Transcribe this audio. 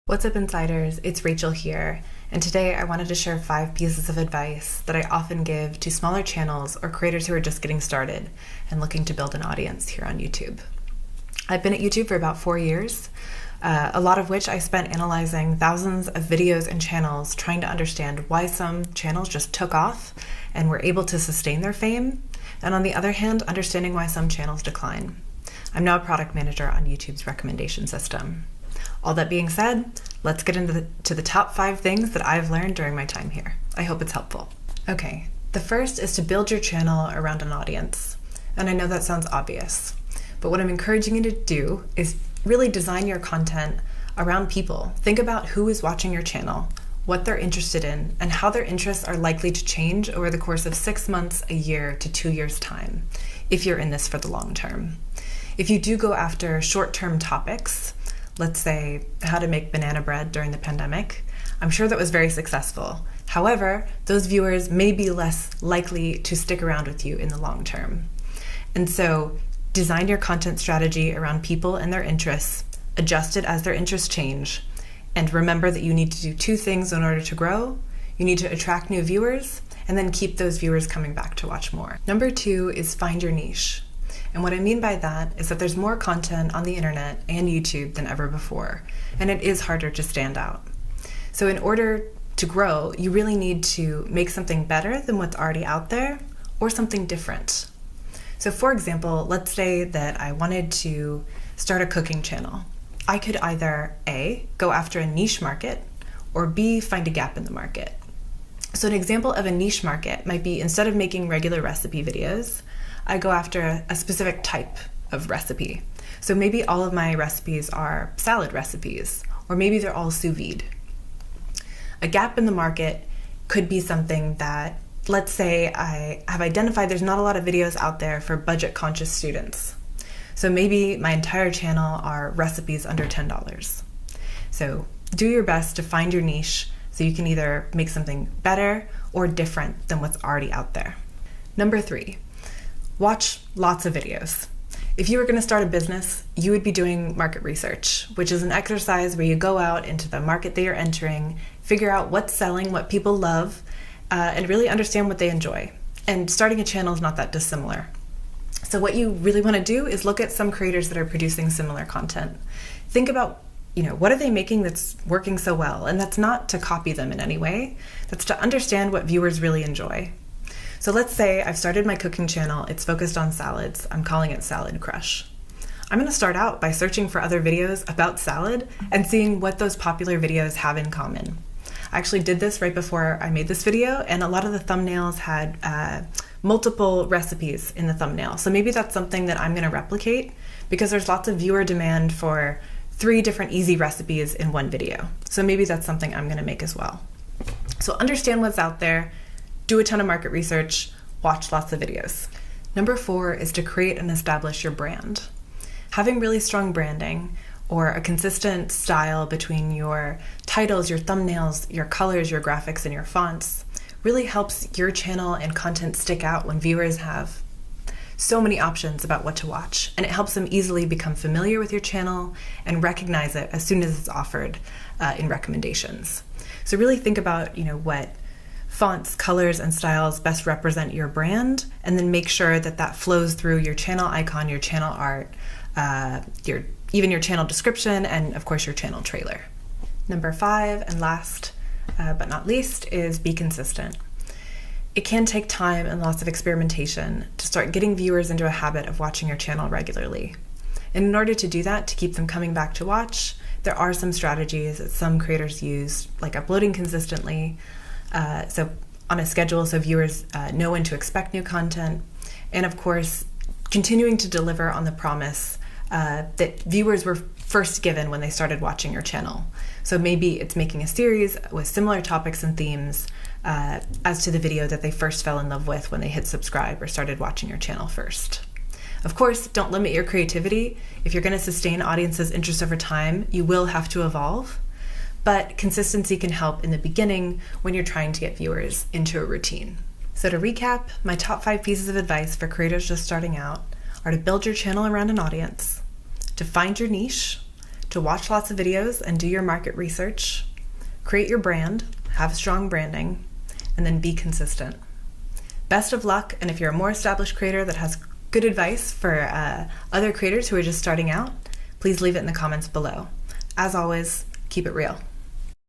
What's up, insiders? It's Rachel here, and today I wanted to share 5 pieces of advice that I often give to smaller channels or creators who are just getting started and looking to build an audience here on YouTube. I've been at YouTube for about 4 years, a lot of which I spent analyzing thousands of videos and channels trying to understand why some channels just took off and were able to sustain their fame, and on the other hand, understanding why some channels decline. I'm now a product manager on YouTube's recommendation system. All that being said, let's get into the top 5 things that I've learned during my time here. I hope it's helpful. Okay, the first is to build your channel around an audience. And I know that sounds obvious, but what I'm encouraging you to do is really design your content around people. Think about who is watching your channel, what they're interested in, and how their interests are likely to change over the course of 6 months, a year, to 2 years' time, if you're in this for the long term. If you do go after short-term topics, let's say how to make banana bread during the pandemic, I'm sure that was very successful. However, those viewers may be less likely to stick around with you in the long term. And so design your content strategy around people and their interests, adjust it as their interests change, and remember that you need to do 2 things in order to grow. You need to attract new viewers, and then keep those viewers coming back to watch more. Number 2 is find your niche. And what I mean by that is that there's more content on the internet and YouTube than ever before, and it is harder to stand out. So in order to grow, you really need to make something better than what's already out there, or something different. So for example, let's say that I wanted to start a cooking channel. I could either A, go after a niche market, or B, find a gap in the market. So an example of a niche market might be, instead of making regular recipe videos, I go after a specific type of recipe. So maybe all of my recipes are salad recipes, or maybe they're all sous vide. A gap in the market could be something that, let's say I have identified there's not a lot of videos out there for budget-conscious students. So maybe my entire channel are recipes under $10. So do your best to find your niche so you can either make something better or different than what's already out there. Number 3. Watch lots of videos. If you were going to start a business, you would be doing market research, which is an exercise where you go out into the market that you're entering, figure out what's selling, what people love, and really understand what they enjoy. And starting a channel is not that dissimilar. So what you really want to do is look at some creators that are producing similar content. Think about, what are they making that's working so well? And that's not to copy them in any way. That's to understand what viewers really enjoy. So let's say I've started my cooking channel. It's focused on salads. I'm calling it Salad Crush. I'm going to start out by searching for other videos about salad and seeing what those popular videos have in common. I actually did this right before I made this video, and a lot of the thumbnails had multiple recipes in the thumbnail. So maybe that's something that I'm going to replicate, because there's lots of viewer demand for 3 different easy recipes in one video. So maybe that's something I'm going to make as well. So understand what's out there. Do a ton of market research, watch lots of videos. Number 4 is to create and establish your brand. Having really strong branding, or a consistent style between your titles, your thumbnails, your colors, your graphics, and your fonts, really helps your channel and content stick out when viewers have so many options about what to watch, and it helps them easily become familiar with your channel and recognize it as soon as it's offered in recommendations. So really think about, what fonts, colors, and styles best represent your brand, and then make sure that that flows through your channel icon, your channel art, even your channel description, and of course your channel trailer. Number 5, and last but not least, is be consistent. It can take time and lots of experimentation to start getting viewers into a habit of watching your channel regularly. And in order to do that, to keep them coming back to watch, there are some strategies that some creators use, like uploading consistently, so on a schedule so viewers know when to expect new content, and of course continuing to deliver on the promise that viewers were first given when they started watching your channel. So maybe it's making a series with similar topics and themes as to the video that they first fell in love with when they hit subscribe or started watching your channel first. Of course, don't limit your creativity. If you're going to sustain audiences' interest over time, you will have to evolve. But consistency can help in the beginning when you're trying to get viewers into a routine. So to recap, my top 5 pieces of advice for creators just starting out are to build your channel around an audience, to find your niche, to watch lots of videos and do your market research, create your brand, have strong branding, and then be consistent. Best of luck, and if you're a more established creator that has good advice for other creators who are just starting out, please leave it in the comments below. As always, keep it real.